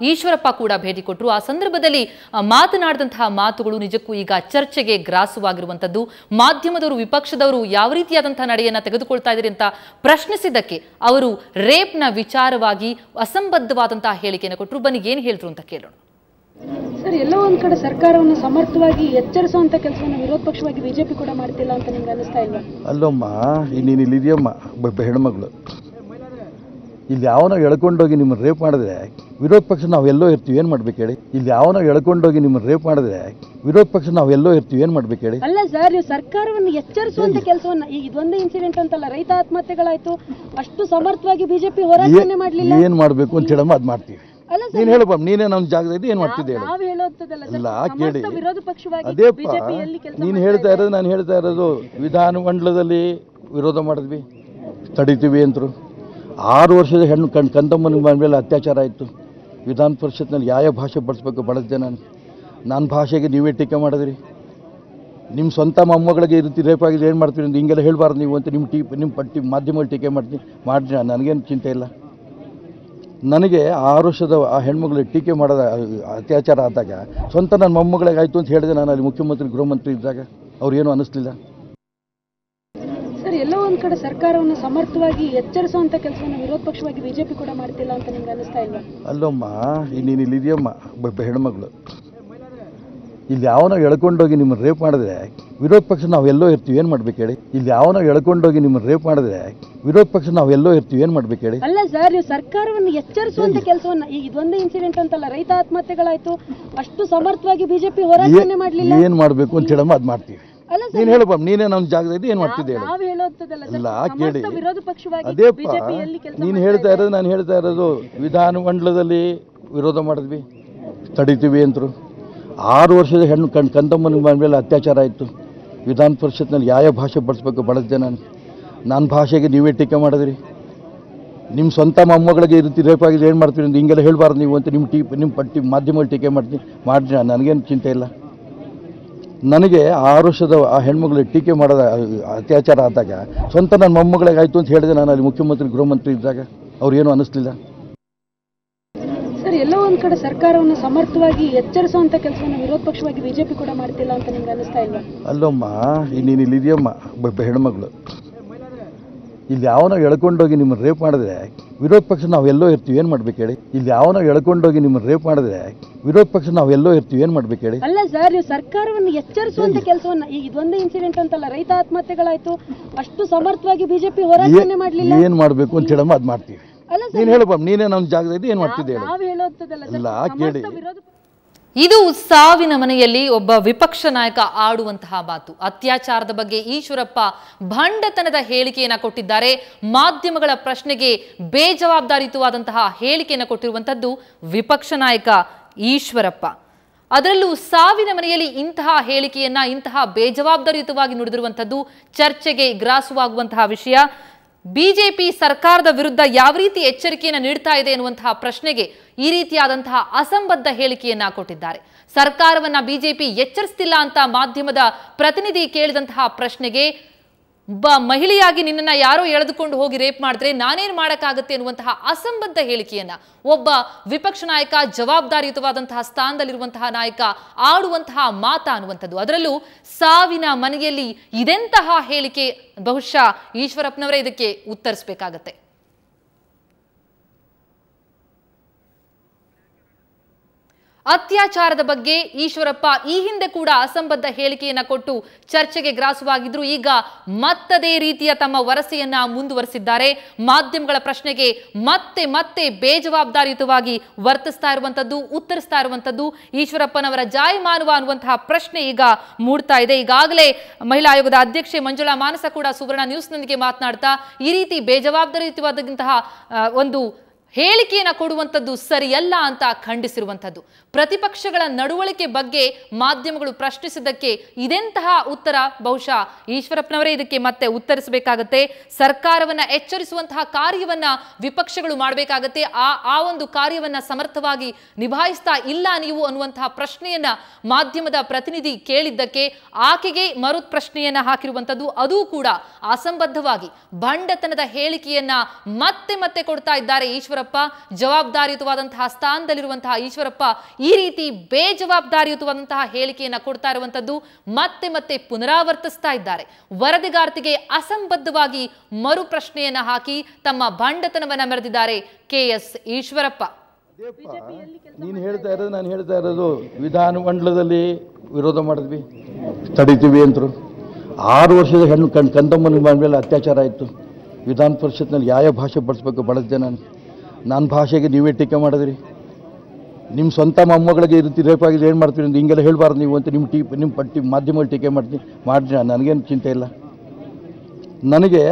ಈಶ್ವರಪ್ಪ ಕೂಡ ಭೇಟಿ ಕೊಟ್ಟರು. ಆ ಸಂದರ್ಭದಲ್ಲಿ ಮಾತನಾಡಿದಂತಹ ಮಾತುಗಳು ನಿಜಕ್ಕೂ ಈಗ ಚರ್ಚೆಗೆ ಗ್ರಾಸವಾಗಿರುವಂತದ್ದು. ಮಾಧ್ಯಮದವರು, ವಿಪಕ್ಷದವರು ಯಾವ ರೀತಿಯಾದಂತಹ ನಡೆಯನ್ನ ತೆಗೆದುಕೊಳ್ತಾ ಇದ್ದಾರೆ ಅಂತ ಪ್ರಶ್ನಿಸಿದ್ದಕ್ಕೆ ಅವರು ರೇಪ್ನ ವಿಚಾರವಾಗಿ ಅಸಂಬದ್ಧವಾದಂತಹ ಹೇಳಿಕೆಯನ್ನು ಕೊಟ್ಟರು. ಬನ್ನಿ ಏನ್ ಹೇಳಿದ್ರು ಅಂತ ಕೇಳೋಣ. ಸರ್, ಎಲ್ಲೋ ಒಂದ್ ಕಡೆ ಸರ್ಕಾರವನ್ನು ಸಮರ್ಥವಾಗಿ ಎಚ್ಚರಿಸುವಂತ ಕೆಲಸವನ್ನು ವಿರೋಧ ಪಕ್ಷವಾಗಿ ಬಿಜೆಪಿ ಕೂಡ ಮಾಡ್ತಿಲ್ಲ ಅಂತ ನಿಮ್ಗೆ ಅನಿಸ್ತಾ ಇಲ್ವಾ? ಅಲ್ಲಮ್ಮ, ನೀನು ಇಲ್ಲಿದೆಯಮ್ಮ, ಹೆಣ್ಮಗಳು ಇಲ್ಲಿ ಯಾವನೋ ಎಳ್ಕೊಂಡೋಗಿ ನಿಮ್ಮನ್ನು ರೇಪ್ ಮಾಡಿದ್ರೆ ವಿರೋಧ ಪಕ್ಷ ನಾವೆಲ್ಲೋ ಇರ್ತೀವಿ, ಏನು ಮಾಡ್ಬೇಕು ಹೇಳಿ? ಇಲ್ಲಿ ಯಾವನೋ ಎಳ್ಕೊಂಡೋಗಿ ನಿಮ್ಮನ್ನು ರೇಪ್ ಮಾಡಿದ್ರೆ ವಿರೋಧ ಪಕ್ಷ ನಾವೆಲ್ಲೋ ಇರ್ತೀವಿ, ಏನು ಮಾಡ್ಬೇಕು ಹೇಳಿ? ಅಲ್ಲ ಸರ್, ನೀವು ಸರ್ಕಾರವನ್ನು ಎಚ್ಚರಿಸುವಂತ ಕೆಲಸವನ್ನ, ಈಗ ಇದೊಂದೇ ಇನ್ಸಿಡೆಂಟ್ ಅಂತಲ್ಲ, ರೈತ ಆತ್ಮಹತ್ಯೆಗಳಾಯ್ತು, ಅಷ್ಟು ಸಮರ್ಥವಾಗಿ ಬಿಜೆಪಿ ಹೋರಾಟನೇ ಮಾಡ್ಲಿಲ್ಲ. ಏನು ಮಾಡಬೇಕು ಅಂತ ಹೇಳಮ್ಮ, ಅದು ಮಾಡ್ತೀವಿ. ನೀನು ಹೇಳಪ್ಪ, ನೀನೇ ನಮ್ಮ ಜಾಗದಲ್ಲಿ ಏನು ಮಾಡ್ತಿದ್ದೆ ಹೇಳು? ಅಲ್ಲ ಕೇಳಿ, ಅದೇಪ್ಪ ನೀನು ಹೇಳ್ತಾ ಇರೋದು, ನಾನು ಹೇಳ್ತಾ ಇರೋದು ವಿಧಾನ ಮಂಡಲದಲ್ಲಿ ವಿರೋಧ ಮಾಡಿದ್ವಿ, ತಡಿತೀವಿ ಅಂತರು. 6 ವರ್ಷದ ಹೆಣ್ಣು ಕಂದಮ್ಮನ ಮೇಲೆ ಅತ್ಯಾಚಾರ ಆಯಿತು. ವಿಧಾನ ಪರಿಷತ್ನಲ್ಲಿ ಯಾವ ಭಾಷೆ ಬಳಸಬೇಕು ಬಳಸಿದೆ ನನ್ನ ಭಾಷೆಗೆ ನೀವೇ ಟೀಕೆ ಮಾಡಿದ್ರಿ. ನಿಮ್ಮ ಸ್ವಂತ ಮೊಮ್ಮಗಳಿಗೆ ಈ ರೀತಿ ರೇಪ್ ಆಗಿದೆ, ಏನು ಮಾಡ್ತೀರಿ ಅಂತ ಹಿಂಗೆಲ್ಲ ಹೇಳಬಾರ್ದು ನೀವು ಅಂತ ನಿಮ್ಮ ಮಾಧ್ಯಮಗಳು ಟೀಕೆ ಮಾಡಿದ್ರಿ. ನನಗೇನು ಚಿಂತೆ ಇಲ್ಲ. ನನಗೆ 6 ವರ್ಷದ ಆ ಹೆಣ್ಮಗಳಿಗೆ ಟೀಕೆ ಮಾಡೋದ ಅತ್ಯಾಚಾರ ಆದಾಗ ಸ್ವಂತ ನನ್ನ ಮೊಮ್ಮಗಳಿಗೆ ಆಯಿತು ಅಂತ ಹೇಳಿದೆ. ನಾನು ಅಲ್ಲಿ ಮುಖ್ಯಮಂತ್ರಿ, ಗೃಹ ಮಂತ್ರಿ ಇದ್ದಾಗ ಅವ್ರೇನು ಅನ್ನಿಸ್ಲಿಲ್ಲ. ಸರ್, ಎಲ್ಲೋ ಒಂದ್ ಕಡೆ ಸರ್ಕಾರವನ್ನು ಸಮರ್ಥವಾಗಿ ಎಚ್ಚರಿಸುವಂತ ಕೆಲಸವನ್ನು ವಿರೋಧ ಪಕ್ಷವಾಗಿ ಬಿಜೆಪಿ ಕೂಡ ಮಾಡ್ತಿಲ್ಲ ಅಂತ ನಿಮ್ಗೆ ಅನಿಸ್ತಾ ಇಲ್ವಾ? ಅಲ್ಲಮ್ಮ, ನೀನು ಇಲ್ಲಿದೆಯಮ್ಮ, ಹೆಣ್ಮಗಳು ಇಲ್ಲಿ ಯಾವನೋ ಎಳ್ಕೊಂಡೋಗಿ ನಿಮ್ಮನ್ನು ರೇಪ್ ಮಾಡಿದ್ರೆ ವಿರೋಧ ಪಕ್ಷ ನಾವೆಲ್ಲೋ ಇರ್ತೀವಿ, ಏನು ಮಾಡ್ಬೇಕು ಹೇಳಿ? ಇಲ್ಲಿ ಯಾವನೋ ಎಳ್ಕೊಂಡೋಗಿ ನಿಮ್ಮನ್ನು ರೇಪ್ ಮಾಡಿದ್ರೆ ವಿರೋಧ ಪಕ್ಷ ನಾವೆಲ್ಲೋ ಇರ್ತೀವಿ, ಏನು ಮಾಡ್ಬೇಕು ಹೇಳಿ? ಅಲ್ಲ ಸರ್, ನೀವು ಸರ್ಕಾರವನ್ನು ಎಚ್ಚರಿಸುವಂತ ಕೆಲಸವನ್ನ, ಈಗ ಇದೊಂದೇ ಇನ್ಸಿಡೆಂಟ್ ಅಂತಲ್ಲ, ರೈತ ಆತ್ಮಹತ್ಯೆಗಳಾಯ್ತು, ಅಷ್ಟು ಸಮರ್ಥವಾಗಿ ಬಿಜೆಪಿ ಹೋರಾಟನೇ ಮಾಡ್ಲಿಲ್ಲ. ಏನು ಮಾಡಬೇಕು ಅಂತ ಹೇಳಮ್ಮ, ಅದು ಮಾಡ್ತೀವಿ. ನೀನು ಹೇಳಪ್ಪ, ನೀನೇ ನಮ್ಮ ಜಾಗದಲ್ಲಿ ಏನು ಮಾಡ್ತಿದ್ದೆ ಹೇಳು? ಅಲ್ಲ ಕೇಳಿ, ಅದೇಪ್ಪ ನೀನು ಹೇಳ್ತಾ ಇರೋದು, ನಾನು ಹೇಳ್ತಾ ಇರೋದು ವಿಧಾನ ಮಂಡಲದಲ್ಲಿ ವಿರೋಧ ಮಾಡಿದ್ವಿ, ತಡಿತೀವಿ ಅಂತರು. 6 ವರ್ಷದ ಹೆಣ್ಣು ಕಂದಮ್ಮನ ಮೇಲೆ ಅತ್ಯಾಚಾರ ಆಯಿತು. ವಿಧಾನ ಪರಿಷತ್ನಲ್ಲಿ ಯಾವ ಭಾಷೆ ಬಳಸಬೇಕು ಬಳಸಿದೆ ನನ್ನ ಭಾಷೆಗೆ ನೀವೇ ಟೀಕೆ ಮಾಡಿದ್ರಿ. ನಿಮ್ಮ ಸ್ವಂತ ಮೊಮ್ಮಗಳಿಗೆ ಈ ರೀತಿ ರೇಪ್ ಆಗಿದೆ, ಏನು ಮಾಡ್ತೀರಿ ಅಂತ ಹಿಂಗೆಲ್ಲ ಹೇಳಬಾರ್ದು ನೀವು ಅಂತ ನಿಮ್ಮ ಮಾಧ್ಯಮಗಳು ಟೀಕೆ ಮಾಡಿದ್ರಿ. ನನಗೇನು ಚಿಂತೆ ಇಲ್ಲ. ನನಗೆ 6 ವರ್ಷದ ಆ ಹೆಣ್ಮಗಳಿಗೆ ಟೀಕೆ ಮಾಡೋದ ಅತ್ಯಾಚಾರ ಆದಾಗ ಸ್ವಂತ ನನ್ನ ಮೊಮ್ಮಗಳಿಗೆ ಆಯಿತು ಅಂತ ಹೇಳಿದೆ. ನಾನು ಅಲ್ಲಿ ಮುಖ್ಯಮಂತ್ರಿ, ಗೃಹ ಮಂತ್ರಿ ಇದ್ದಾಗ ಅವ್ರೇನು ಅನ್ನಿಸ್ಲಿಲ್ಲ. ಸರ್, ಎಲ್ಲೋ ಒಂದ್ ಕಡೆ ಸರ್ಕಾರವನ್ನು ಸಮರ್ಥವಾಗಿ ಎಚ್ಚರಿಸುವಂತ ಕೆಲಸವನ್ನು ವಿರೋಧ ಪಕ್ಷವಾಗಿ ಬಿಜೆಪಿ ಕೂಡ ಮಾಡ್ತಿಲ್ಲ ಅಂತ ನಿಮ್ಗೆ ಅನಿಸ್ತಾ ಇಲ್ವಾ? ಅಲ್ಲಮ್ಮ, ನೀನು ಇಲ್ಲಿದೆಯಮ್ಮ, ಹೆಣ್ಮಗಳು ಇಲ್ಲಿ ಯಾವನೋ ಎಳ್ಕೊಂಡೋಗಿ ನಿಮ್ಮನ್ನು ರೇಪ್ ಮಾಡಿದ್ರೆ ವಿರೋಧ ಪಕ್ಷ ನಾವೆಲ್ಲೋ ಇರ್ತೀವಿ, ಏನು ಮಾಡ್ಬೇಕು ಹೇಳಿ? ಇಲ್ಲಿ ಯಾವನೋ ಎಳ್ಕೊಂಡೋಗಿ ನಿಮ್ಮನ್ನು ರೇಪ್ ಮಾಡಿದ್ರೆ ವಿರೋಧ ಪಕ್ಷ ನಾವೆಲ್ಲೋ ಇರ್ತೀವಿ, ಏನು ಮಾಡ್ಬೇಕು ಹೇಳಿ? ಅಲ್ಲ ಸರ್, ನೀವು ಸರ್ಕಾರವನ್ನು ಎಚ್ಚರಿಸುವಂತ ಕೆಲಸವನ್ನ, ಈಗ ಇದೊಂದೇ ಇನ್ಸಿಡೆಂಟ್ ಅಂತಲ್ಲ, ರೈತ ಆತ್ಮಹತ್ಯೆಗಳಾಯ್ತು, ಅಷ್ಟು ಸಮರ್ಥವಾಗಿ ಬಿಜೆಪಿ ಹೋರಾಟನೇ ಮಾಡ್ಲಿಲ್ಲ. ಏನು ಮಾಡಬೇಕು ಅಂತ ಹೇಳಮ್ಮ, ಅದು ಮಾಡ್ತೀವಿ. ನೀನು ಹೇಳಪ್ಪ, ನೀನೇ ನಮ್ಮ ಜಾಗದಲ್ಲಿ ಏನು ಮಾಡ್ತಿದ್ದೆ ಹೇಳು? ಅಲ್ಲ ಕೇಳಿ, ಇದು ಸಾವಿನ ಮನೆಯಲ್ಲಿ ಒಬ್ಬ ವಿಪಕ್ಷ ನಾಯಕ ಆಡುವಂತಹ ಮಾತು. ಅತ್ಯಾಚಾರದ ಬಗ್ಗೆ ಈಶ್ವರಪ್ಪ ಭಂಡತನದ ಹೇಳಿಕೆಯನ್ನು ಕೊಟ್ಟಿದ್ದಾರೆ. ಮಾಧ್ಯಮಗಳ ಪ್ರಶ್ನೆಗೆ ಬೇಜವಾಬ್ದಾರಿಯುತವಾದಂತಹ ಹೇಳಿಕೆಯನ್ನು ಕೊಟ್ಟಿರುವಂತದ್ದು ವಿಪಕ್ಷ ನಾಯಕ ಈಶ್ವರಪ್ಪ. ಅದರಲ್ಲೂ ಸಾವಿನ ಮನೆಯಲ್ಲಿ ಇಂತಹ ಹೇಳಿಕೆಯನ್ನ, ಇಂತಹ ಬೇಜವಾಬ್ದಾರಿಯುತವಾಗಿ ನುಡಿದಿರುವಂತದ್ದು ಚರ್ಚೆಗೆ ಗ್ರಾಸವಾಗುವಂತಹ ವಿಷಯ. ಬಿಜೆಪಿ ಸರ್ಕಾರದ ವಿರುದ್ಧ ಯಾವ ರೀತಿ ಎಚ್ಚರಿಕೆಯನ್ನು ನೀಡ್ತಾ ಇದೆ ಎನ್ನುವಂತಹ ಪ್ರಶ್ನೆಗೆ ಈ ರೀತಿಯಾದಂತಹ ಅಸಂಬದ್ಧ ಹೇಳಿಕೆಯನ್ನ ಕೊಟ್ಟಿದ್ದಾರೆ. ಸರ್ಕಾರವನ್ನ ಬಿಜೆಪಿ ಎಚ್ಚರಿಸ್ತಿಲ್ಲ ಅಂತ ಮಾಧ್ಯಮದ ಪ್ರತಿನಿಧಿ ಕೇಳಿದಂತಹ ಪ್ರಶ್ನೆಗೆ ಮಹಿಳೆಯಾಗಿ ನಿನ್ನನ್ನ ಯಾರೋ ಎಳೆದುಕೊಂಡು ಹೋಗಿ ರೇಪ್ ಮಾಡಿದ್ರೆ ನಾನೇನು ಮಾಡಕ್ಕಾಗುತ್ತೆ ಎನ್ನುವಂತಹ ಅಸಂಬದ್ಧ ಹೇಳಿಕೆಯನ್ನ ಒಬ್ಬ ವಿಪಕ್ಷ ನಾಯಕ, ಜವಾಬ್ದಾರಿಯುತವಾದಂತಹ ಸ್ಥಾನದಲ್ಲಿರುವಂತಹ ನಾಯಕ ಆಡುವಂತಹ ಮಾತ ಅನ್ನುವಂಥದ್ದು. ಅದರಲ್ಲೂ ಸಾವಿನ ಮನೆಯಲ್ಲಿ ಇದೆಂತಹ ಹೇಳಿಕೆ? ಬಹುಶಃ ಈಶ್ವರಪ್ಪನವರೇ ಇದಕ್ಕೆ ಉತ್ತರಿಸಬೇಕಾಗತ್ತೆ. ಅತ್ಯಾಚಾರದ ಬಗ್ಗೆ ಈಶ್ವರಪ್ಪ ಈ ಹಿಂದೆ ಕೂಡ ಅಸಂಬದ್ಧ ಹೇಳಿಕೆಯನ್ನ ಕೊಟ್ಟು ಚರ್ಚೆಗೆ ಗ್ರಾಸವಾಗಿದ್ರು. ಈಗ ಮತ್ತದೇ ರೀತಿಯ ತಮ್ಮ ವರಸೆಯನ್ನ ಮುಂದುವರೆಸಿದ್ದಾರೆ. ಮಾಧ್ಯಮಗಳ ಪ್ರಶ್ನೆಗೆ ಮತ್ತೆ ಬೇಜವಾಬ್ದಾರಿಯುತವಾಗಿ ವರ್ತಿಸ್ತಾ ಇರುವಂತದ್ದು, ಉತ್ತರಿಸ್ತಾ ಇರುವಂತದ್ದು ಈಶ್ವರಪ್ಪನವರ ಜಾಯಮಾನವ ಅನ್ನುವಂತಹ ಪ್ರಶ್ನೆ ಈಗ ಮೂಡ್ತಾ ಇದೆ. ಈಗಾಗಲೇ ಮಹಿಳಾ ಆಯೋಗದ ಅಧ್ಯಕ್ಷೆ ಮಂಜುಳಾ ಮಾನಸ ಕೂಡ ಸುವರ್ಣ ನ್ಯೂಸ್ನೊಂದಿಗೆ ಮಾತನಾಡ್ತಾ ಈ ರೀತಿ ಬೇಜವಾಬ್ದಾರಿಯುತವಾದಂತಹ ಒಂದು ಹೇಳಿಕೆಯನ್ನು ಕೊಡುವಂಥದ್ದು ಸರಿಯಲ್ಲ ಅಂತ ಖಂಡಿಸಿರುವಂಥದ್ದು. ಪ್ರತಿಪಕ್ಷಗಳ ನಡವಳಿಕೆ ಬಗ್ಗೆ ಮಾಧ್ಯಮಗಳು ಪ್ರಶ್ನಿಸಿದ್ದಕ್ಕೆ ಇದೆಂತಹ ಉತ್ತರ? ಬಹುಶಃ ಈಶ್ವರಪ್ಪನವರೇ ಇದಕ್ಕೆ ಮತ್ತೆ ಉತ್ತರಿಸಬೇಕಾಗತ್ತೆ. ಸರ್ಕಾರವನ್ನ ಎಚ್ಚರಿಸುವಂತಹ ಕಾರ್ಯವನ್ನ ವಿಪಕ್ಷಗಳು ಮಾಡಬೇಕಾಗತ್ತೆ. ಆ ಒಂದು ಕಾರ್ಯವನ್ನ ಸಮರ್ಥವಾಗಿ ನಿಭಾಯಿಸ್ತಾ ಇಲ್ಲ ನೀವು ಅನ್ನುವಂತಹ ಪ್ರಶ್ನೆಯನ್ನ ಮಾಧ್ಯಮದ ಪ್ರತಿನಿಧಿ ಕೇಳಿದ್ದಕ್ಕೆ ಆಕೆಗೆ ಮರು ಪ್ರಶ್ನೆಯನ್ನ ಹಾಕಿರುವಂಥದ್ದು. ಅದೂ ಕೂಡ ಅಸಂಬದ್ಧವಾಗಿ ಭಂಡತನದ ಹೇಳಿಕೆಯನ್ನ ಮತ್ತೆ ಕೊಡ್ತಾ ಇದ್ದಾರೆ ಈಶ್ವರಪ್ಪ. ಈಶ್ವರಪ್ಪ, ಜವಾಬ್ದಾರಿಯುತವಾದಂತಹ ಸ್ಥಾನದಲ್ಲಿರುವಂತಹ ಈಶ್ವರಪ್ಪ ಈ ರೀತಿ ಬೇಜವಾಬ್ದಾರಿಯುತವಾದಂತಹ ಹೇಳಿಕೆಯನ್ನ ಕೊಡ್ತಾ ಇರುವಂತದ್ದು ಮತ್ತೆ ಮತ್ತೆ ಪುನರಾವರ್ತಿಸ್ತಾ ಇದ್ದಾರೆ. ವರದಿಗಾರ್ತಿಗೆ ಅಸಂಬದ್ಧವಾಗಿ ಮರು ಪ್ರಶ್ನೆಯನ್ನ ಹಾಕಿ ತಮ್ಮ ಭಂಡತನವನ್ನ ಮೆರೆದಿದ್ದಾರೆ KS ಈಶ್ವರಪ್ಪ. ನೀನು ಹೇಳ್ತಾ ಇರೋದು ನಾನು ಹೇಳ್ತಾ ಇರೋದು ವಿಧಾನಮಂಡಲದಲ್ಲಿ ವಿರೋಧ ಮಾಡಿದ್ವಿ, ತಡಿತೀವಿ ಅಂತರು. 6 ವರ್ಷದ ಹೆಣ್ಣು ಕಂದಮ್ಮನ ಮೇಲೆ ಅತ್ಯಾಚಾರ ಆಯಿತು. ವಿಧಾನ ಪರಿಷತ್ನಲ್ಲಿ ಯಾವ ಭಾಷೆ ಬಳಸಬೇಕು ಬಳಸಿದೆ. ನನ್ನ ಭಾಷೆಗೆ ನೀವೇ ಟೀಕೆ ಮಾಡಿದ್ರಿ. ನಿಮ್ಮ ಸ್ವಂತ ಮೊಮ್ಮಗಳಿಗೆ ಈ ರೀತಿ ರೇಪ್ ಆಗಿದೆ ಏನು ಮಾಡ್ತೀರಿ ಅಂತ ಹಿಂಗೆಲ್ಲ ಹೇಳಬಾರ್ದು ನೀವು ಅಂತ ನಿಮ್ಮ ಮಾಧ್ಯಮಗಳು ಟೀಕೆ ಮಾಡ್ತೀನಿ. ನನಗೇನು ಚಿಂತೆ ಇಲ್ಲ. ನನಗೆ